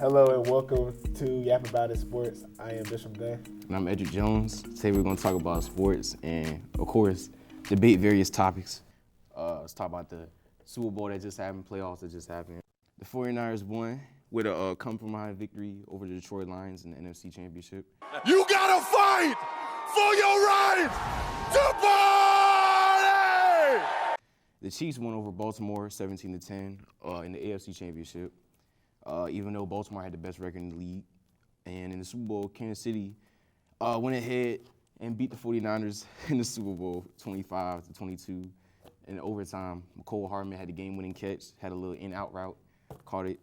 Hello and welcome to YAP About It Sports. I am Bishop Dunn. And I'm Edric Jones. Today we're going to talk about sports and, of course, debate various topics. Let's talk about the Super Bowl that just happened, playoffs that just happened. The 49ers won with a come-from-behind victory over the Detroit Lions in the NFC Championship. You gotta fight for your right to party! The Chiefs won over Baltimore 17-10 in the AFC Championship, even though Baltimore had the best record in the league. And in the Super Bowl, Kansas City went ahead and beat the 49ers in the Super Bowl 25-22. In overtime, McCole Hardman had the game-winning catch, had a little in-out route, caught it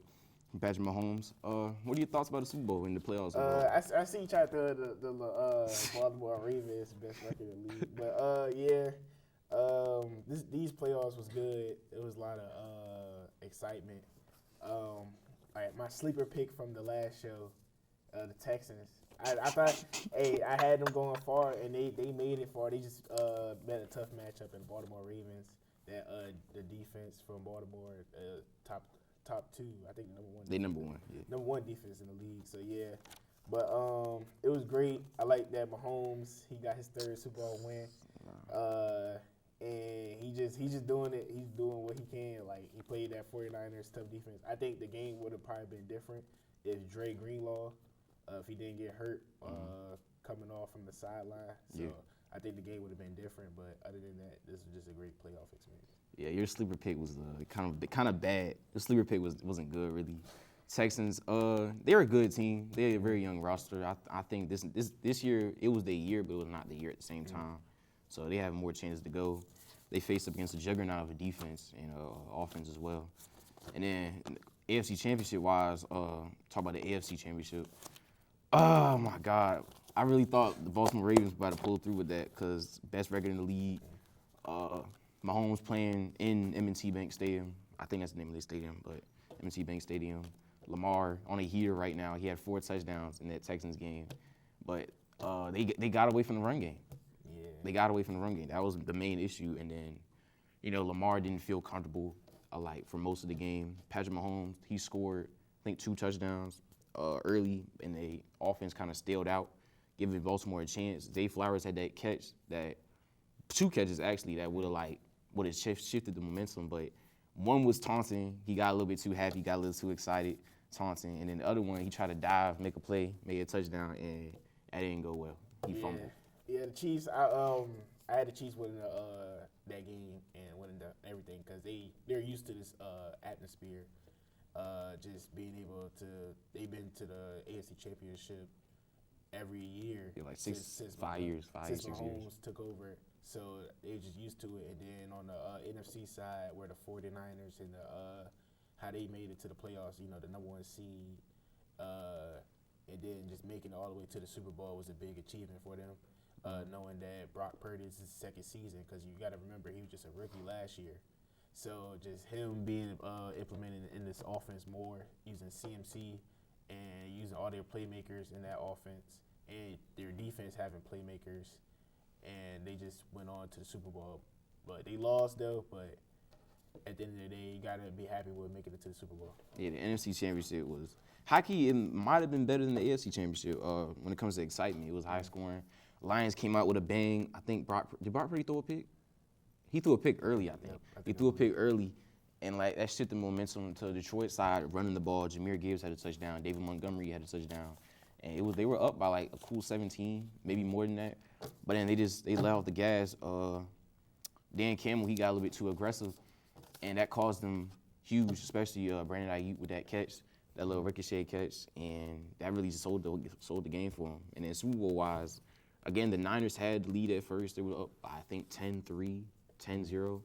from Patrick Mahomes. What are your thoughts about the Super Bowl and the playoffs? I see you try to throw the Baltimore Ravens best record in the league, but these playoffs was good. It was a lot of excitement. My sleeper pick from the last show, the Texans. I thought, I had them going far, and they made it far. They just met a tough matchup in Baltimore Ravens. That the defense from Baltimore, top two, I think number one. They number one, yeah. Number one defense in the league. So yeah, but it was great. I like that Mahomes. He got his third Super Bowl win. And he's just doing it. He's doing what he can. Like, he played that 49ers tough defense. I think the game would have probably been different if Dre Greenlaw, if he didn't get hurt coming off from the sideline. So yeah. I think the game would have been different. But other than that, this was just a great playoff experience. Yeah, your sleeper pick was kind of bad. The sleeper pick wasn't good, really. Texans, they're a good team. They're a very young roster. I think this year, it was their year, but it was not the year at the same time. So they have more chances to go. They face up against a juggernaut of a defense and offense as well. And then AFC Championship-wise, talk about the AFC Championship. Oh, my God. I really thought the Baltimore Ravens were about to pull through with that because best record in the league. Mahomes playing in M&T Bank Stadium. I think that's the name of the stadium, but M&T Bank Stadium. Lamar on a heater right now. He had 4 touchdowns in that Texans game. But they got away from the run game. Yeah. They got away from the run game. That was the main issue. And then, Lamar didn't feel comfortable for most of the game. Patrick Mahomes, he scored, I think, 2 touchdowns early, and the offense kind of staled out, giving Baltimore a chance. Zay Flowers had that catch, 2 catches actually, that would have shifted the momentum. But one was taunting. He got a little bit too happy, got a little too excited, taunting. And then the other one, he tried to dive, make a play, made a touchdown, and that didn't go well. He fumbled. Yeah, the Chiefs. I had the Chiefs winning that game and winning everything because they're used to this atmosphere. Just being able to, they've been to the AFC Championship every year. Yeah, like since 5 years, 5 since 6 years. Mahomes took over. So they're just used to it. And then on the NFC side, where the 49ers and how they made it to the playoffs, the number 1 seed, and then just making it all the way to the Super Bowl was a big achievement for them. Knowing that Brock Purdy is his second season, because you got to remember he was just a rookie last year. So just him being implemented in this offense more, using CMC and using all their playmakers in that offense, and their defense having playmakers, and they just went on to the Super Bowl. But they lost though. But at the end of the day, you got to be happy with making it to the Super Bowl. Yeah, the NFC Championship was hockey. It might have been better than the AFC Championship when it comes to excitement. It was high scoring. Lions came out with a bang. I think did Brock Purdy throw a pick? He threw a pick early, I think. Yep, he threw a pick early, and that shifted the momentum to the Detroit side, running the ball. Jameer Gibbs had a touchdown. David Montgomery had a touchdown, and they were up by a cool 17, maybe more than that. But then they let off the gas. Dan Campbell, he got a little bit too aggressive, and that caused them huge, especially Brandon Ayuk with that catch, that little ricochet catch, and that really sold the game for him. And then Super Bowl wise. Again, the Niners had the lead at first. They were up, I think, 10-3, 10-0.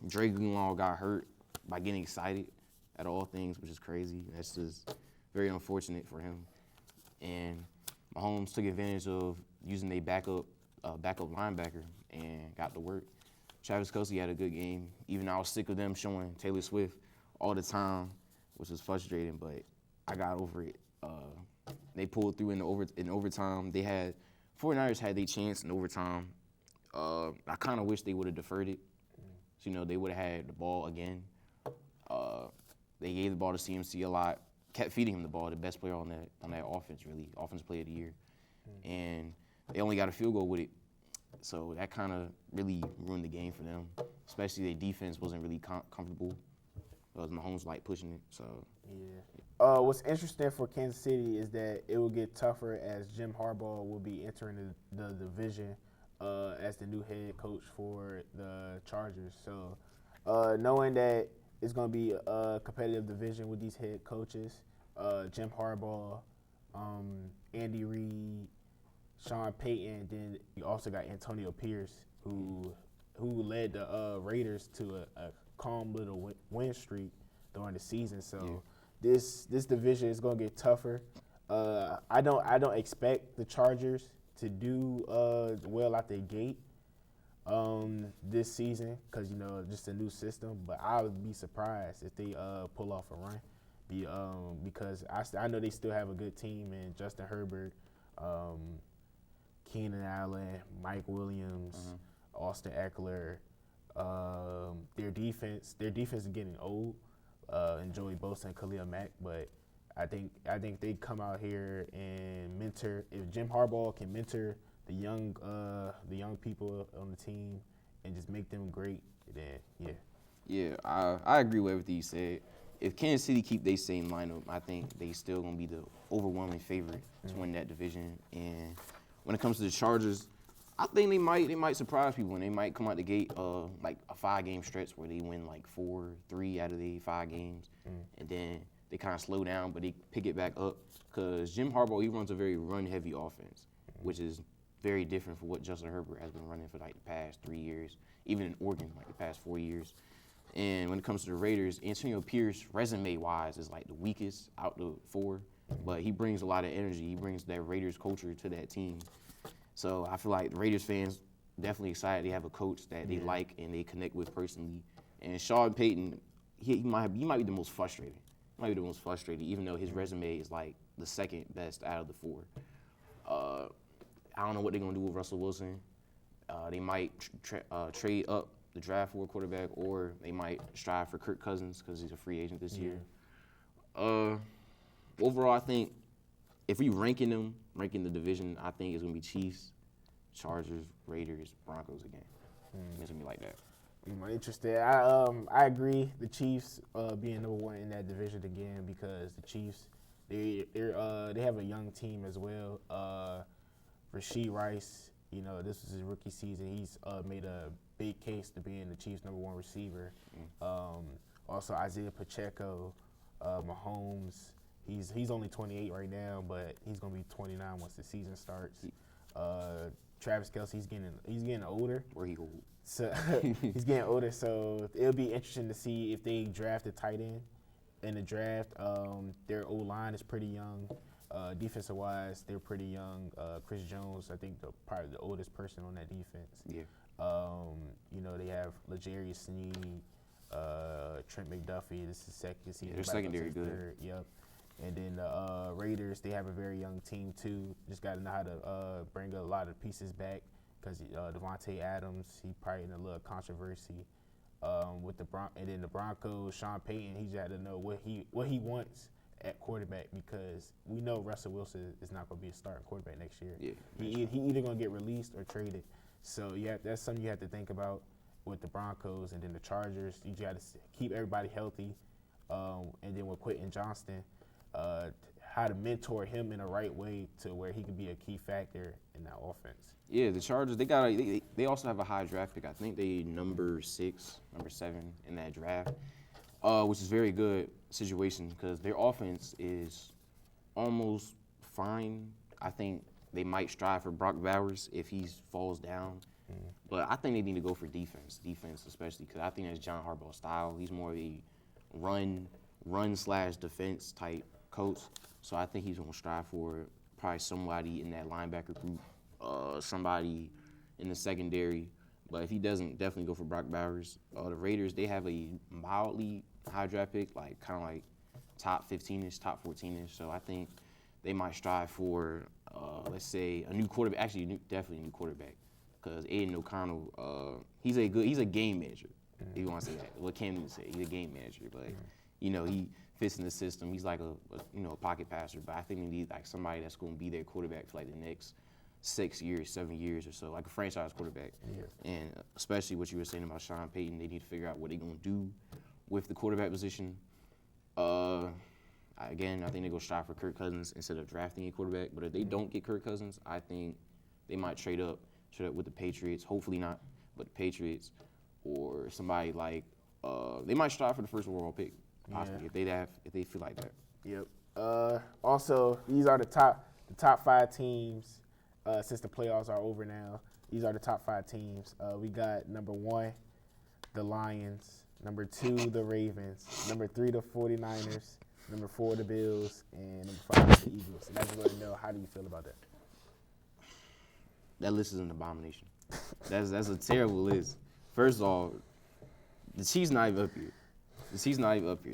Dre Greenlaw got hurt by getting excited at all things, which is crazy. That's just very unfortunate for him. And Mahomes took advantage of using their backup linebacker and got to work. Travis Kelce had a good game. Even though I was sick of them showing Taylor Swift all the time, which was frustrating, but I got over it. They pulled through in overtime. 49ers had their chance in overtime. I kind of wish they would have deferred it. So, they would have had the ball again. They gave the ball to CMC a lot, kept feeding him the ball, the best player on that offense, really, offensive player of the year. And they only got a field goal with it. So that kind of really ruined the game for them, especially their defense wasn't really comfortable. Mahomes like pushing it, so. Yeah. What's interesting for Kansas City is that it will get tougher as Jim Harbaugh will be entering the division as the new head coach for the Chargers. So knowing that it's going to be a competitive division with these head coaches, Jim Harbaugh, Andy Reid, Sean Payton, then you also got Antonio Pierce, who led the Raiders to a calm little win streak during the season. So this division is gonna get tougher. I don't expect the Chargers to do well out the gate this season because just a new system. But I would be surprised if they pull off a run. Because I know they still have a good team in Justin Herbert, Keenan Allen, Mike Williams, Austin Eckler. Their defense is getting old. And Joey Bosa and Khalil Mack, but I think they come out here and mentor. If Jim Harbaugh can mentor the young people on the team and just make them great, then yeah. Yeah, I agree with everything you said. If Kansas City keep their same lineup, I think they still gonna be the overwhelming favorite to win that division. And when it comes to the Chargers, I think they might surprise people and they might come out the gate like a 5-game stretch where they win like 4-3 out of the 5 games, and then they kind of slow down, but they pick it back up because Jim Harbaugh, he runs a very run-heavy offense, which is very different from what Justin Herbert has been running for like the past 3 years, even in Oregon like the past 4 years. And when it comes to the Raiders, Antonio Pierce, resume-wise, is like the weakest out the 4, but he brings a lot of energy. He brings that Raiders culture to that team. So I feel like the Raiders fans definitely excited. They have a coach that they like and they connect with personally. And Sean Payton, he might be the most frustrated. He might be the most frustrated, even though his resume is like the second best out of the 4. I don't know what they're gonna do with Russell Wilson. They might trade up the draft for a quarterback, or they might strive for Kirk Cousins because he's a free agent this year. Overall, I think if we ranking the division, I think it's gonna be Chiefs, Chargers, Raiders, Broncos again. It's gonna be like that. I'm interested. I agree. The Chiefs being number 1 in that division again because the Chiefs they have a young team as well. Rashee Rice, this was his rookie season. He's made a big case to being the Chiefs' number 1 receiver. Also Isaiah Pacheco, Mahomes. He's only 28 right now, but he's gonna be 29 once the season starts. Travis Kelce, he's getting older. Where he old? So he's getting older, so it'll be interesting to see if they draft a tight end in the draft. Their O-line is pretty young. Defensive wise, they're pretty young. Chris Jones, I think probably the oldest person on that defense. Yeah. They have L'Jarius Sneed, Trent McDuffie. This is second season. Their secondary good. Third. Yep. And then the Raiders, they have a very young team too. Just got to know how to bring a lot of pieces back because Devontae Adams, he probably in a little controversy with and then the Broncos, Sean Payton, he just had to know what he wants at quarterback because we know Russell Wilson is not going to be a starting quarterback next year. Yeah. He either going to get released or traded. So that's something you have to think about with the Broncos. And then the Chargers, you got to keep everybody healthy. And then with Quentin Johnston, how to mentor him in the right way to where he could be a key factor in that offense. Yeah, the Chargers, they also have a high draft pick. I think they number 6, number 7 in that draft, which is very good situation because their offense is almost fine. I think they might strive for Brock Bowers if he falls down. But I think they need to go for defense especially because I think that's John Harbaugh's style. He's more of a run/defense type coach. So I think he's going to strive for probably somebody in that linebacker group, somebody in the secondary. But if he doesn't, definitely go for Brock Bowers. The Raiders, they have a mildly high draft pick, like kind of like top 15-ish, top 14-ish. So I think they might strive for, let's say, a new quarterback. Actually, definitely a new quarterback, because Aiden O'Connell, he's a game manager. If you want to say that, what Cam Newton say, he's a game manager, but he fits in the system. He's like a pocket passer, but I think we need like somebody that's going to be their quarterback for like the next 6 years, 7 years or so, like a franchise quarterback. Yeah. And especially what you were saying about Sean Payton, they need to figure out what they're going to do with the quarterback position. Again, I think they go strive for Kirk Cousins instead of drafting a quarterback. But if they don't get Kirk Cousins, I think they might trade up with the Patriots. Hopefully not, but the Patriots or somebody like they might strive for the first overall pick, possibly if they feel like that. Yep. Also, these are the top 5 teams since the playoffs are over now. These are the top 5 teams. We got number 1, the Lions. Number 2, the Ravens. Number 3, the 49ers. Number 4, the Bills. And number 5, the Eagles. And I just want to know, how do you feel about that? That list is an abomination. That's a terrible list. First of all, the Chiefs not even up here.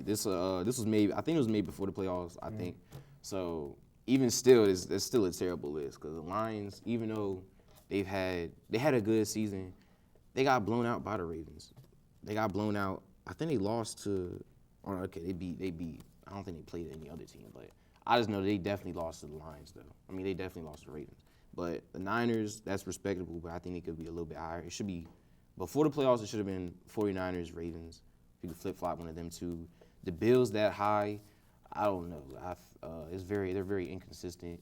This was made. I think it was made before the playoffs. I think so. Even still, it's still a terrible list because the Lions, even though they had a good season, they got blown out by the Ravens. They got blown out. I think they lost to. They beat. I don't think they played any other team, but I just know they definitely lost to the Lions, though. I mean, they definitely lost to the Ravens. But the Niners, that's respectable, but I think it could be a little bit higher. It should be, before the playoffs, it should have been 49ers, Ravens. If you could flip-flop one of them two. The Bills that high, I don't know. They're very inconsistent.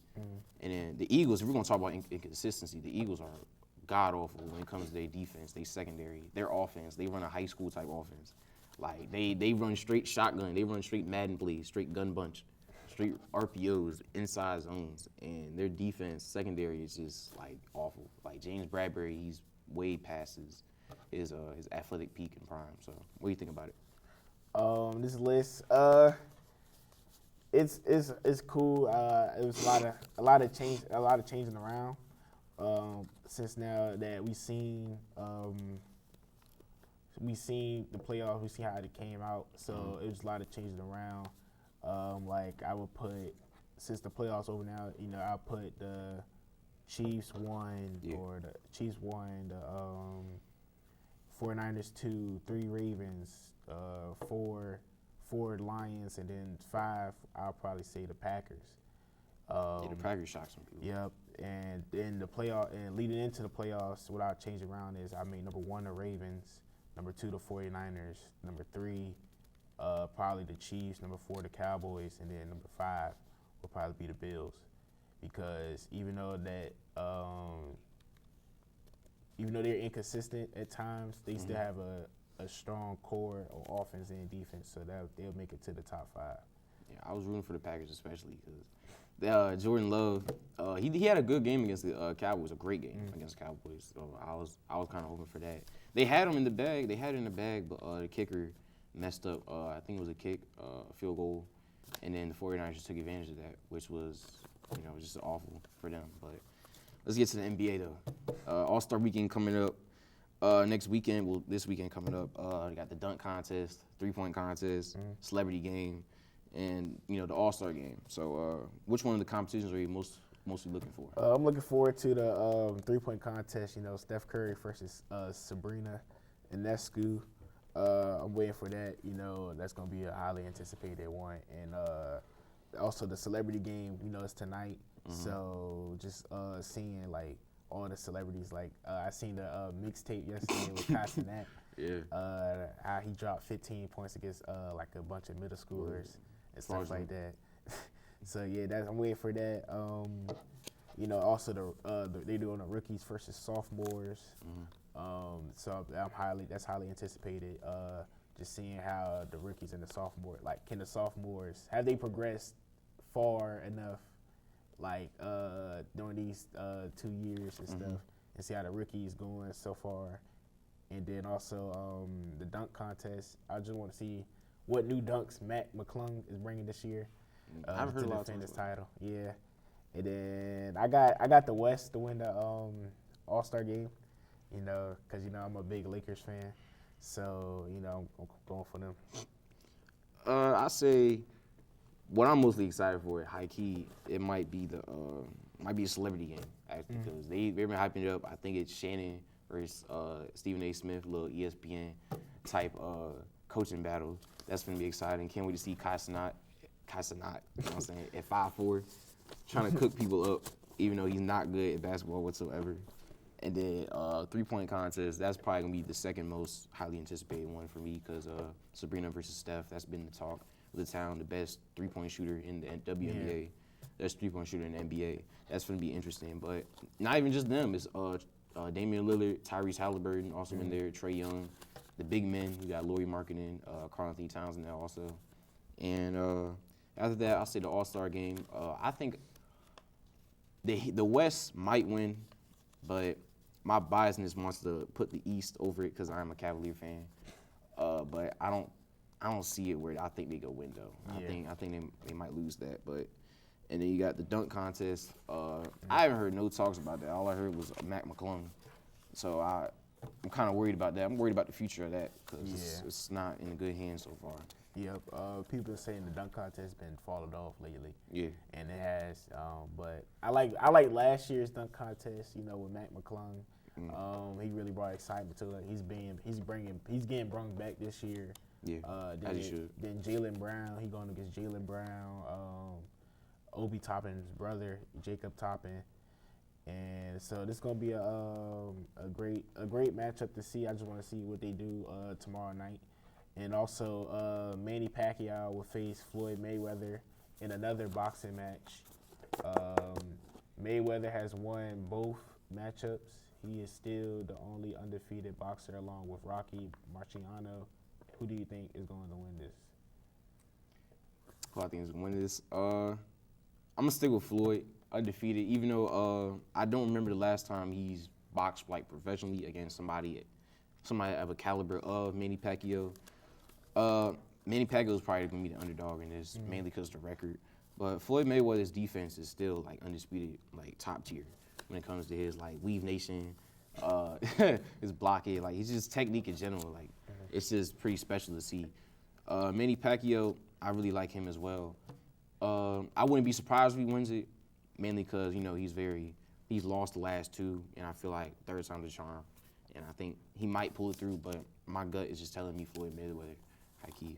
And then the Eagles, if we're going to talk about inconsistency, the Eagles are god-awful when it comes to their defense, their secondary, their offense. They run a high school-type offense. Like, they run straight shotgun. They run straight Madden plays, straight gun bunch, straight RPOs, inside zones. And their defense, secondary, is just, like, awful. Like, James Bradbury, he's way past his athletic peak in prime. So, what do you think about it? This list, it's cool. It was a lot of changing around. Since now that we seen the playoffs, we see how it came out. So it was a lot of changing around. Like I would put, since the playoffs over now, I'll put the Chiefs 1 or the Chiefs 1, the 49ers 2, 3 Ravens, 4 Lions, and then 5, I'll probably say the Packers. The Packers shocked some people. Yep. And then the playoff, and leading into the playoffs, what I'll change around is I made number 1 the Ravens, number 2 the 49ers, number 3 probably the Chiefs, number 4 the Cowboys, and then number 5 will probably be the Bills, because even though they're inconsistent at times, they still have a strong core of offense and defense, so that they'll make it to the top 5. Yeah, I was rooting for the Packers especially because Jordan Love, he had a good game against the Cowboys, a great game against the Cowboys. So I was kind of hoping for that. They had him in the bag. But the kicker messed up. I think it was a kick, field goal, and then the 49ers just took advantage of that, which was, just awful for them. But let's get to the NBA though. All-Star Weekend coming up. Next weekend, this weekend coming up, we got the dunk contest, 3-point contest, celebrity game, and the All-Star game. So, which one of the competitions are you mostly looking for? I'm looking forward to the 3-point contest. Steph Curry versus Sabrina Ionescu. I'm waiting for that. That's gonna be a highly anticipated one, and also the celebrity game. It's tonight. So just seeing like all the celebrities, like I seen the mixtape yesterday with Castanet. How he dropped 15 points against like a bunch of middle schoolers and stuff like that. So yeah, I'm waiting for that. Also they doing the rookies versus sophomores. So that's highly anticipated. Just seeing how the rookies and the sophomore, like, can the sophomores, have they progressed far enough, like during these 2 years and stuff, and see how the rookies going so far. And then also the dunk contest. I just want to see what new dunks Matt McClung is bringing this year I've heard to a lot defend of his title. Yeah, and then I got the West to win the All-Star game. Because I'm a big Lakers fan, so I'm going for them. I say what I'm mostly excited for, high key, it might be a celebrity game actually, because they've been hyping it up. I think it's Shannon versus Stephen A. Smith, little ESPN type coaching battle. That's gonna be exciting. Can't wait to see Kai Sanat, you know what I'm saying, at 5'4", trying to cook people up, even though he's not good at basketball whatsoever. And then 3-point contest, that's probably gonna be the second most highly anticipated one for me because Sabrina versus Steph, that's been the talk of the town, the best 3-point shooter in the WNBA. Yeah. Best 3-point shooter in the NBA. That's gonna be interesting, but not even just them. It's Damian Lillard, Tyrese Halliburton also in there, Trae Young, the big men. You got Lauri Markkanen, Karl Anthony Towns in there also. And after that, I'll say the All-Star game. I think the West might win, but my biasness wants to put the East over it because I'm a Cavalier fan. But I don't see it where I think they go win though. Yeah. I think they might lose that. But and then you got the dunk contest. I haven't heard no talks about that. All I heard was Mac McClung. So I'm kind of worried about that. I'm worried about the future of that because it's not in good hands so far. Yep. People are saying the dunk contest has been falling off lately. Yeah. And it has. But I like last year's dunk contest. You know, with Mac McClung. He really brought excitement to it. He's getting brought back this year. Yeah. As he should. Then Jaylen Brown. He going against Jaylen Brown. Obi Toppin's brother, Jacob Toppin. And so this is gonna be a great matchup to see. I just want to see what they do tomorrow night. And also Manny Pacquiao will face Floyd Mayweather in another boxing match. Mayweather has won both matchups. He is still the only undefeated boxer along with Rocky Marciano. Who do you think is going to win this? Who I think is going to win this? I'm going to stick with Floyd, undefeated, even though I don't remember the last time he's boxed like professionally against somebody of a caliber of Manny Pacquiao. Manny Pacquiao is probably going to be the underdog in this, mainly because of the record. But Floyd Mayweather's defense is still like undisputed, like top tier when it comes to his like weave nation, his blocking, like his just technique in general. Like it's just pretty special to see. Manny Pacquiao, I really like him as well. I wouldn't be surprised if he wins it, mainly because he's lost the last two, and I feel like third time's the charm, and I think he might pull it through. But my gut is just telling me Floyd Mayweather.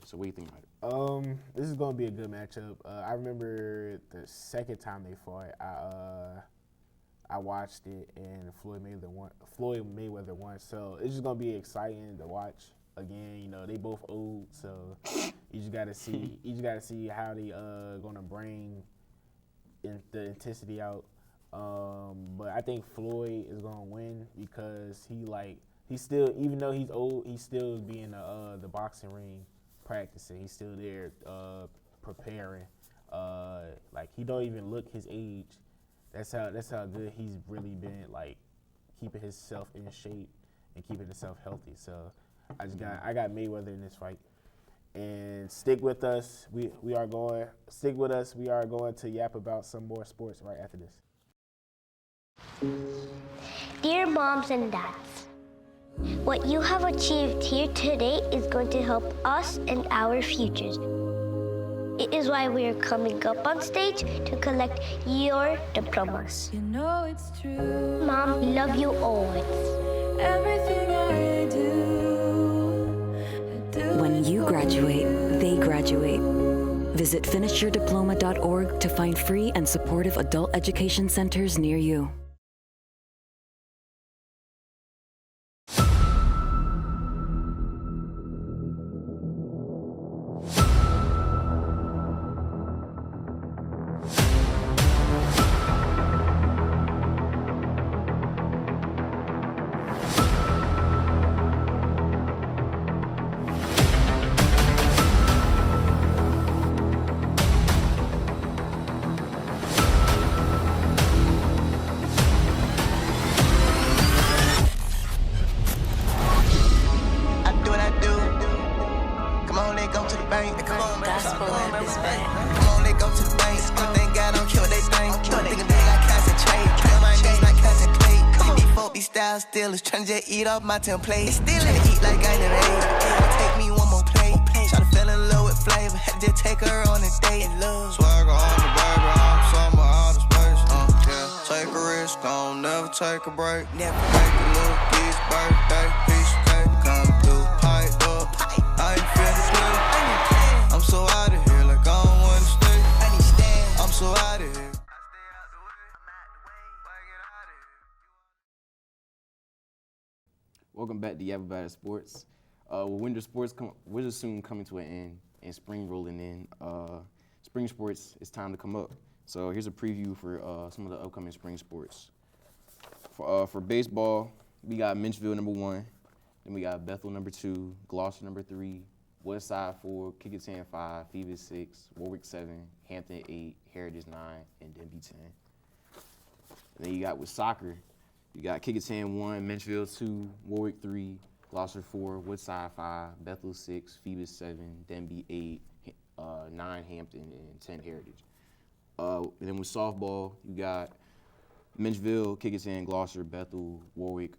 So what do you think about it? This is going to be a good matchup. I remember the second time they fought, I watched it and Floyd Mayweather won. So it's just going to be exciting to watch. Again, you know, they both old, so you just got to see how they going to bring the intensity out. But I think Floyd is going to win because he's still, even though he's old, he's still be in the boxing ring practicing. He's still there preparing. Like he don't even look his age. That's how good he's really been, like keeping himself in shape and keeping himself healthy. So I got Mayweather in this fight. And stick with us. We are going to yap about some more sports right after this. Dear moms and dads, what you have achieved here today is going to help us and our futures. It is why we are coming up on stage to collect your diplomas. You know it's true. Mom, we love you always. Everything I do. When you graduate, they graduate. Visit finishyourdiploma.org to find free and supportive adult education centers near you. Tryna just eat off my template. Still tryna eat like I never ate. Take me one more plate. Tryna fell in love with flavor. Had to just take her on a date. Swagger on the baby, I'm somewhere out of space. Yeah, take a risk, don't never take a break. Never make a little piece birthday, piece of cake. Come through, pipe up. I ain't feeling good. Welcome back to YAP About It Sports. Winter soon coming to an end and spring rolling in. Spring sports, it's time to come up. So here's a preview for some of the upcoming spring sports. For baseball, we got Menchville number 1, then we got Bethel number 2, Gloucester number 3, Westside 4, Kickingham 5, Phoebus 6, Warwick 7, Hampton 8, Heritage 9, and Denby 10. And then you got with soccer, you got Kickingham 1, Menchville 2, Warwick 3, Gloucester 4, Woodside 5, Bethel 6, Phoebus 7, Denby 8, 9 Hampton, and 10 Heritage. And then with softball, you got Menchville, Kickingham, Gloucester, Bethel, Warwick,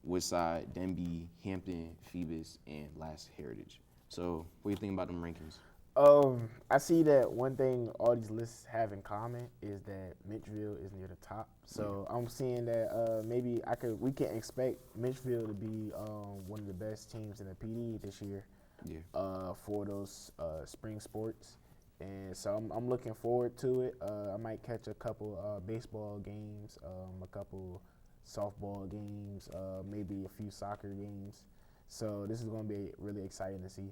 Woodside, Denby, Hampton, Phoebus, and last Heritage. So what do you think about them rankings? I see that one thing all these lists have in common is that Mitchville is near the top. So I'm seeing that maybe we can expect Mitchville to be one of the best teams in the PD this year. For those spring sports, and so I'm looking forward to it. I might catch a couple baseball games, a couple softball games, maybe a few soccer games. So this is going to be really exciting to see.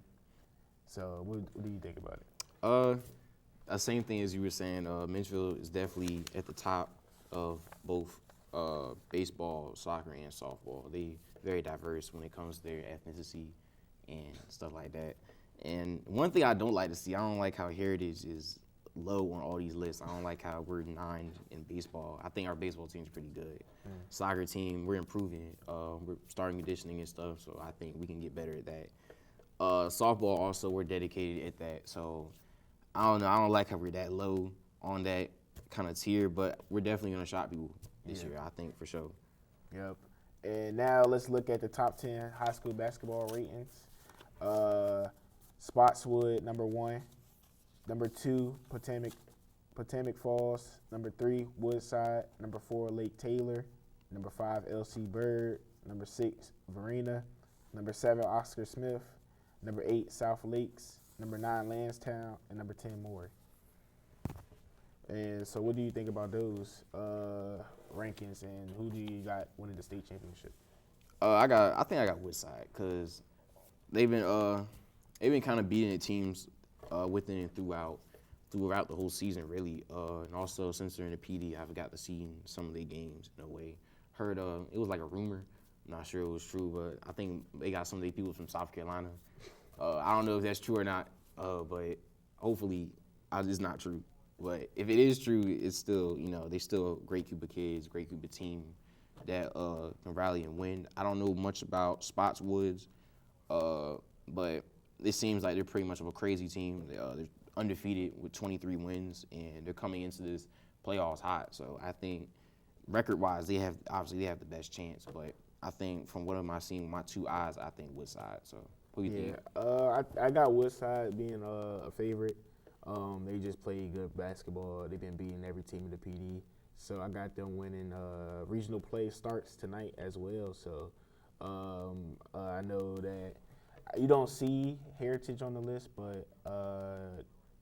So what do you think about it? The same thing as you were saying. Menchville is definitely at the top of both baseball, soccer, and softball. They very diverse when it comes to their ethnicity and stuff like that. And one thing I don't like to see, I don't like how Heritage is low on all these lists. I don't like how we're 9 in baseball. I think our baseball team's pretty good. Soccer team, we're improving. We're starting conditioning and stuff, so I think we can get better at that. Softball also, we're dedicated at that. So I don't know. I don't like how we're that low on that kind of tier, but we're definitely going to shock people this year, I think, for sure. Yep. And now let's look at the top 10 high school basketball ratings. Spotswood, number 1. Number 2, Potomac Falls. Number 3, Woodside. Number 4, Lake Taylor. Number 5, LC Bird. Number 6, Varina. Number 7, Oscar Smith. Number 8, South Lakes. Number 9, Lansdowne. And number 10, Moore. And so what do you think about those rankings, and who do you got winning the state championship? I think I got Woodside because they've been kind of beating the teams within and throughout the whole season, really. And also, since they're in the PD, I've got to see some of their games in a way. Heard it was like a rumor. I'm not sure it was true, but I think they got some of their people from South Carolina. I don't know if that's true or not, but hopefully it's not true. But if it is true, it's still, they still a great group of kids, great group of team that can rally and win. I don't know much about Spotswoods, but it seems like they're pretty much of a crazy team. They're undefeated with 23 wins, and they're coming into this playoffs hot. So I think record-wise, they have the best chance. But I think from what am I seeing with my 2 eyes, I think Woodside. So who do you think? I got Woodside being a favorite. They just play good basketball. They've been beating every team in the PD. So I got them winning. Regional play starts tonight as well. So I know that you don't see Heritage on the list, but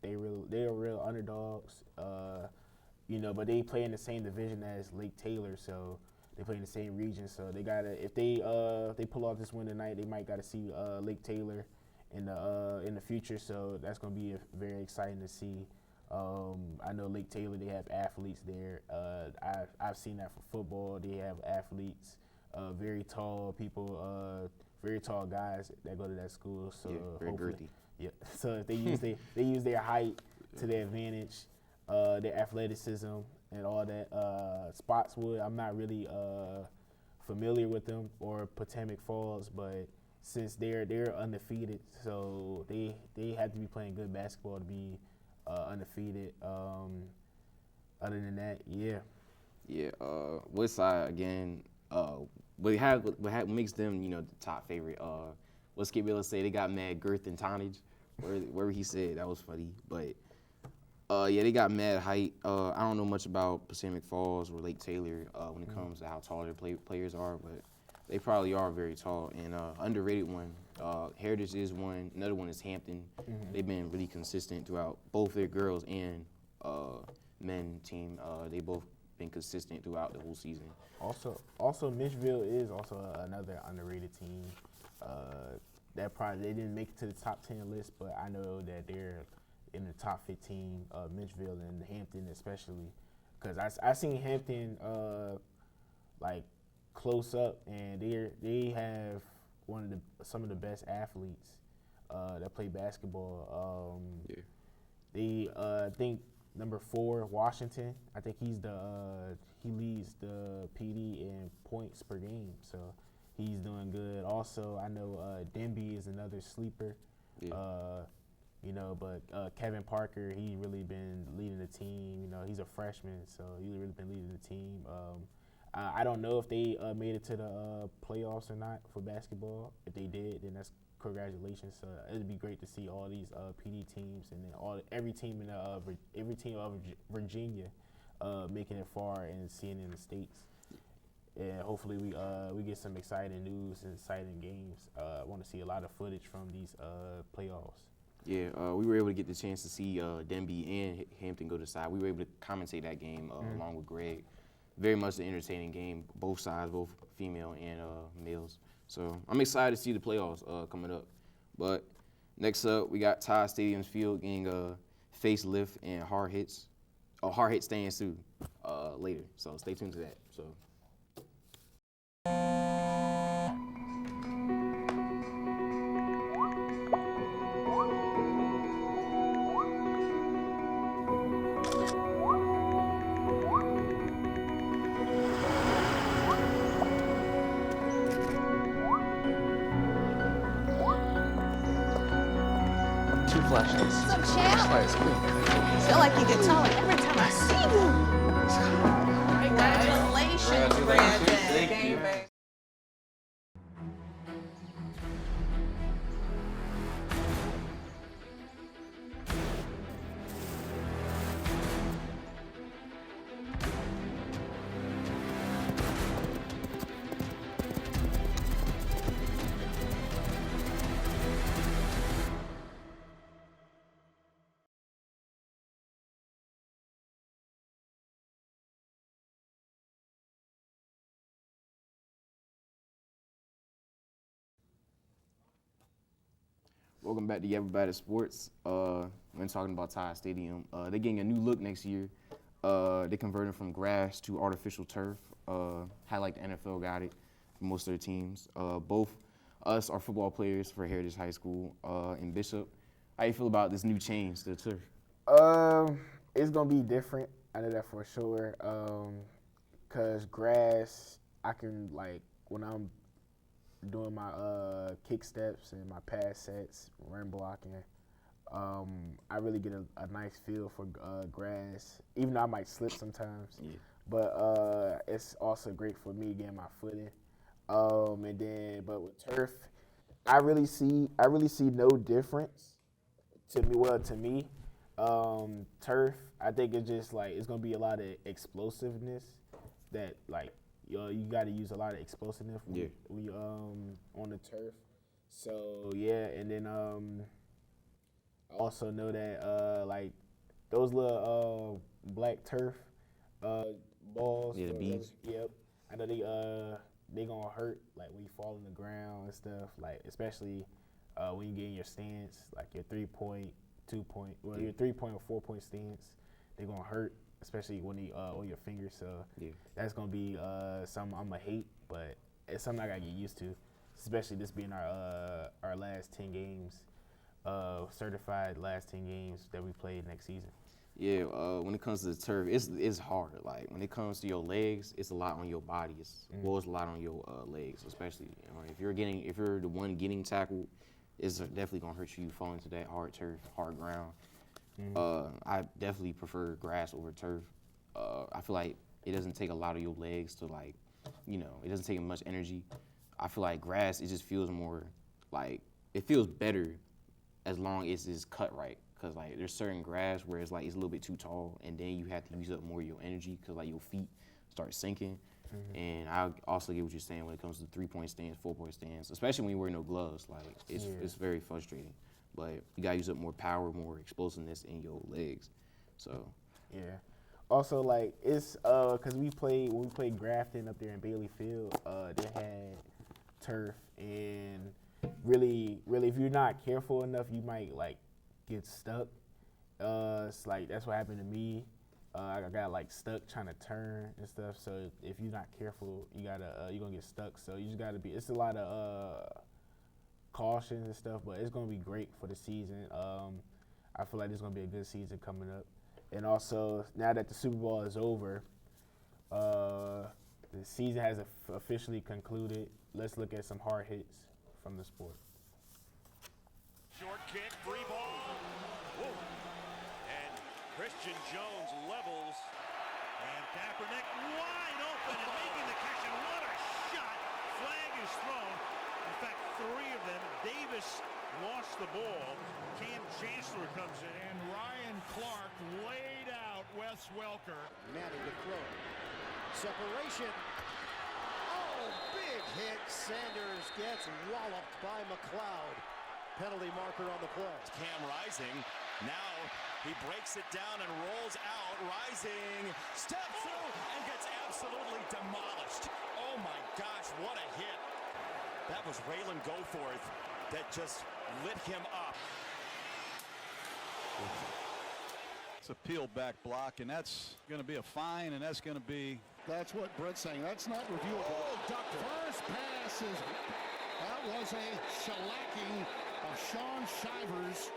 they are real underdogs. But they play in the same division as Lake Taylor, so they play in the same region. So they gotta, if they pull off this win tonight, they might gotta see Lake Taylor in the future. So that's gonna be very exciting to see. I know Lake Taylor, they have athletes there. I've seen that for football. They have athletes, very tall people, very tall guys that go to that school. So very girthy. Yeah. So if they use their height to their advantage, their athleticism and all that. Spotswood, I'm not really familiar with them, or Potomac Falls, but since they're undefeated, so they have to be playing good basketball to be undefeated. Other than that, yeah. Yeah, Woodside again. What makes them, the top favorite? What Skip Bayless say, they got mad girth and tonnage. Wherever he said, that was funny. But they got mad height. I don't know much about Potomac Falls or Lake Taylor when it comes to how tall their players are, but they probably are very tall. And underrated one, Heritage is one. Another one is Hampton. They've been really consistent throughout both their girls and men team. They both been consistent throughout the whole season. Also, Mitchville is also another underrated team. That probably they didn't make it to the top 10 list, but I know that they're in the top 15. Mitchville and Hampton especially, because I seen Hampton like close up, and they have some of the best athletes that play basketball. They I think number 4 Washington. I think he leads the PD in points per game, so he's doing good. Also, I know Denby is another sleeper. But Kevin Parker, he really been leading the team. He's a freshman, so he's really been leading the team. I don't know if they made it to the playoffs or not for basketball. If they did, then that's congratulations. So it'd be great to see all these PD teams, and then every team of Virginia making it far and seeing it in the States. And hopefully we get some exciting news and exciting games. I want to see a lot of footage from these playoffs. Yeah, we were able to get the chance to see Denby and Hampton go to side. We were able to commentate that game along with Greg. Very much an entertaining game, both sides, both female and males. So I'm excited to see the playoffs coming up. But next up, we got Todd Stadium's field getting a facelift and hard hit stands too later. So stay tuned to that. So. What's up, champ? I feel like you get taller every time I see you. Congratulations, Brandon. Game bang. Welcome back to YAP About It Sports. When talking about Todd Stadium, they're getting a new look next year. They're converting from grass to artificial turf. How like the NFL got it for most of their teams. Both us are football players for Heritage High School in Bishop. How you feel about this new change to the turf? It's gonna be different. I know that for sure. Cause grass, I can when I'm doing my kick steps and my pass sets, run blocking, I really get a nice feel for grass, even though I might slip sometimes. Yeah. But it's also great for me getting my foot in. But with turf, I really see no difference to me. Well, to me, turf, I think it's just it's gonna be a lot of explosiveness that you got to use a lot of explosiveness when you on the turf. So yeah, and then I also know that those little black turf balls. Yeah, the beads. Yep. I know they gonna hurt when you fall on the ground and stuff. Especially when you get in your stance, your 3-point, 2-point, your 3-point or 4-point stance, they gonna hurt. Especially when you on your fingers, so that's gonna be something I'm gonna hate, but it's something I gotta get used to. Especially this being our last 10 games, certified last 10 games that we played next season. Yeah, when it comes to the turf, it's hard. When it comes to your legs, it's a lot on your body. It's a lot on your legs, especially if you're the one getting tackled, it's definitely gonna hurt you falling into that hard turf, hard ground. I definitely prefer grass over turf. I feel like it doesn't take a lot of your legs to it doesn't take much energy. I feel like grass, it just feels more it feels better as long as it's cut right. Cause there's certain grass where it's a little bit too tall, and then you have to use up more of your energy because your feet start sinking. And I also get what you're saying when it comes to 3-point stands, 4-point stands, especially when you wear no gloves. It's very frustrating. But you gotta use up more power, more explosiveness in your legs. So yeah. Also, like, it's because when we played Grafton up there in Bailey Field, they had turf, and really, if you're not careful enough, you might like get stuck. It's like that's what happened to me. I got like stuck trying to turn and stuff. So if you're not careful, you're gonna get stuck. So you just gotta be. It's a lot of caution and stuff, but it's gonna be great for the season. I feel like there's gonna be a good season coming up. And also, now that the Super Bowl is over, the season has officially concluded. Let's look at some hard hits from the sport. Short kick, free ball. Whoa. And Christian Jones levels. And Kaepernick wide open and making the catch. And what a shot. Flag is thrown. In fact, 3 of them. Davis lost the ball. Cam Chancellor comes in. And Ryan Clark laid out Wes Welker. Manning to throw. Separation. Oh, big hit. Sanders gets walloped by McLeod. Penalty marker on the play. Cam Rising. Now he breaks it down and rolls out. Rising steps through and gets absolutely demolished. Oh my gosh, what a hit. That was Raylan Goforth that just lit him up. It's a peeled back block, and that's going to be a fine, and that's going to be. That's what Brett's saying. That's not reviewable. Oh, doctor. First pass is. That was a shellacking of Sean Shivers.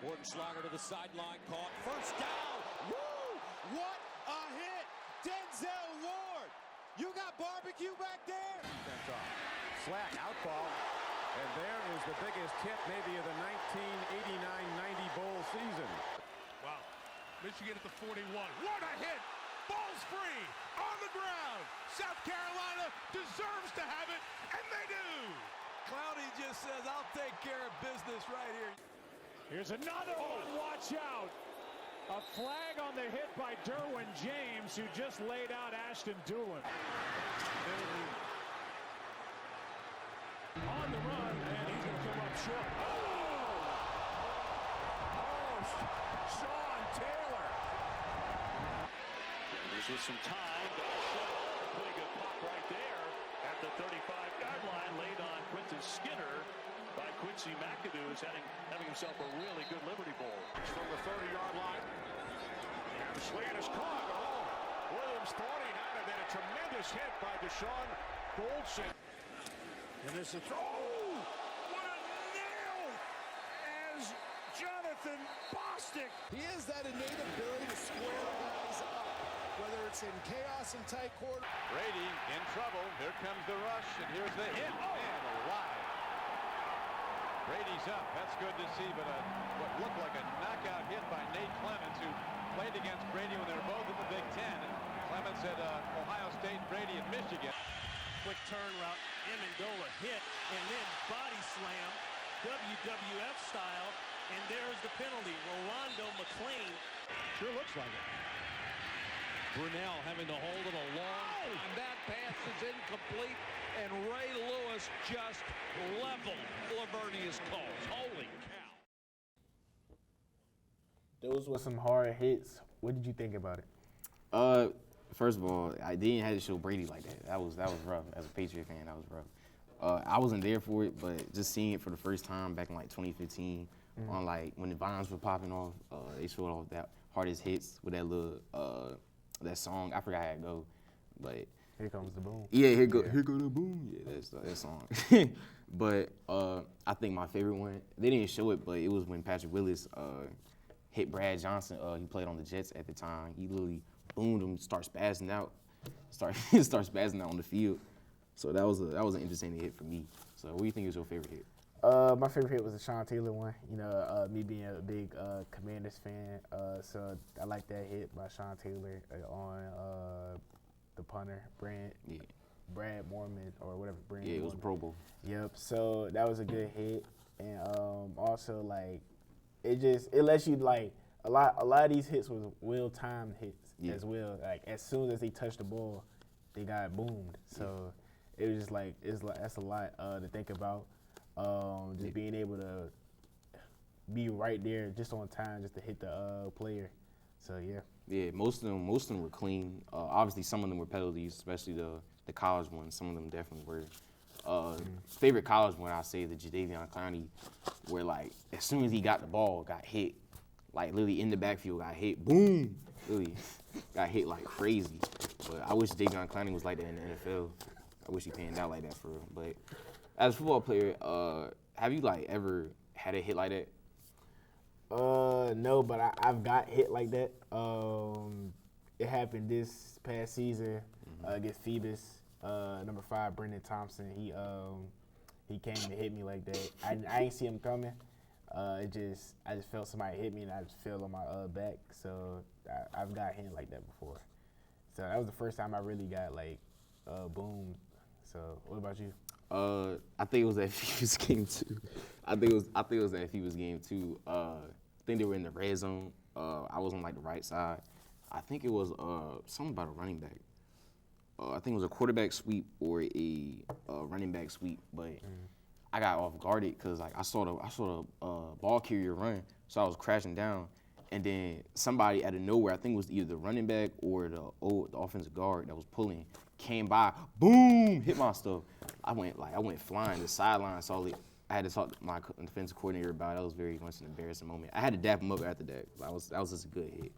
Wardenschlager to the sideline, caught. First down. Woo! What a hit! Denzel Ward! You got barbecue back there? Slack out ball. And there is the biggest hit maybe of the 1989-90 bowl season. Wow. Michigan at the 41. What a hit! Ball's free on the ground. South Carolina deserves to have it, and they do. Cloudy just says, I'll take care of business right here. Here's another one. Watch out. A flag on the hit by Derwin James, who just laid out Ashton Doolin. On the run, and he's going to come up short. Oh, Sean Taylor. There's with some time. Pretty good pop right there at the 35-yard line, laid on Quinton Skinner by Quincy McAdoo, who's having himself a really good Liberty Bowl. From the 30-yard line. The slant is caught. Oh, Williams thought he had it, and a tremendous hit by Deshaun Goldson. And there's a throw. Oh, what a nail as Jonathan Bostic. He has that innate ability to square guys up, whether it's in chaos and tight quarter. Brady in trouble. Here comes the rush, and here's the hit. And a wide. Brady's up. That's good to see, but what looked like a knockout hit by Nate Clements, who played against Brady when they were both in the Big Ten. Clements at Ohio State, Brady at Michigan. Quick turn route, Amendola hit, and then body slam, WWF style, and there's the penalty. Rolando McClain. Sure looks like it. Brunell having to hold it a long time. That pass is incomplete, and Ray Lewis just leveled Lavernius calls. Holy cow. Those were some hard hits. What did you think about it? First of all, I didn't have to show Brady like that. That was rough. As a Patriot fan, that was rough. I wasn't there for it, but just seeing it for the first time back in like 2015, on like when the vines were popping off, they showed off that hardest hits with that little that song. I forgot how it go, but Here Comes the Boom. yeah, here go the boom. Yeah, that's that song. But I think my favorite one, they didn't show it, but it was when Patrick Willis hit Brad Johnson. He played on the Jets at the time. He literally boomed him, starts spazzing out on the field. So that was an interesting hit for me. So what do you think is your favorite hit? My favorite hit was the Sean Taylor one. You know, me being a big Commanders fan, so I like that hit by Sean Taylor on the punter, Brad Mormon or whatever. Yeah, it was a Pro Bowl. Yep. So that was a good hit, and also like it lets you like a lot of these hits was well-timed hits as well. Like as soon as they touched the ball, they got boomed. So it was just like that's a lot to think about. Just being able to be right there just on time just to hit the player. So yeah. Yeah, most of them were clean. Obviously, some of them were penalties, especially the college ones. Some of them definitely were. Favorite college one, I say the Jadeveon Clowney, where like as soon as he got the ball, got hit, like literally in the backfield, got hit, boom, really got hit like crazy. But I wish Jadeveon Clowney was like that in the NFL. I wish he panned out like that for real. But as a football player, have you like ever had a hit like that? No, but I've got hit like that. It happened this past season against Phoebus. Number 5, Brendan Thompson. He came and hit me like that. I ain't see him coming. I just felt somebody hit me and I just fell on my back. So I've got hit like that before. So that was the first time I really got like boomed. So what about you? I think it was that Phoebus game too. I think it was that Phoebus game too. I think they were in the red zone. I was on like the right side. I think it was something about a running back. I think it was a quarterback sweep or a running back sweep, but I got off guarded because like I saw the ball carrier run, so I was crashing down, and then somebody out of nowhere, I think it was either the running back or the offensive guard that was pulling, came by, boom, hit my stuff. I went flying to the sideline. So I had to talk to my defensive coordinator about it. That was very much an embarrassing moment. I had to dap him up after that. That was just a good hit,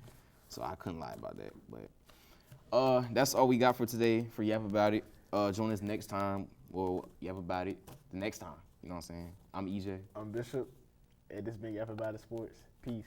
so I couldn't lie about that. But that's all we got for today for Yap About It. Join us next time. Well, Yap About It the next time. You know what I'm saying? I'm EJ. I'm Bishop, and this has been Yap About It Sports. Peace.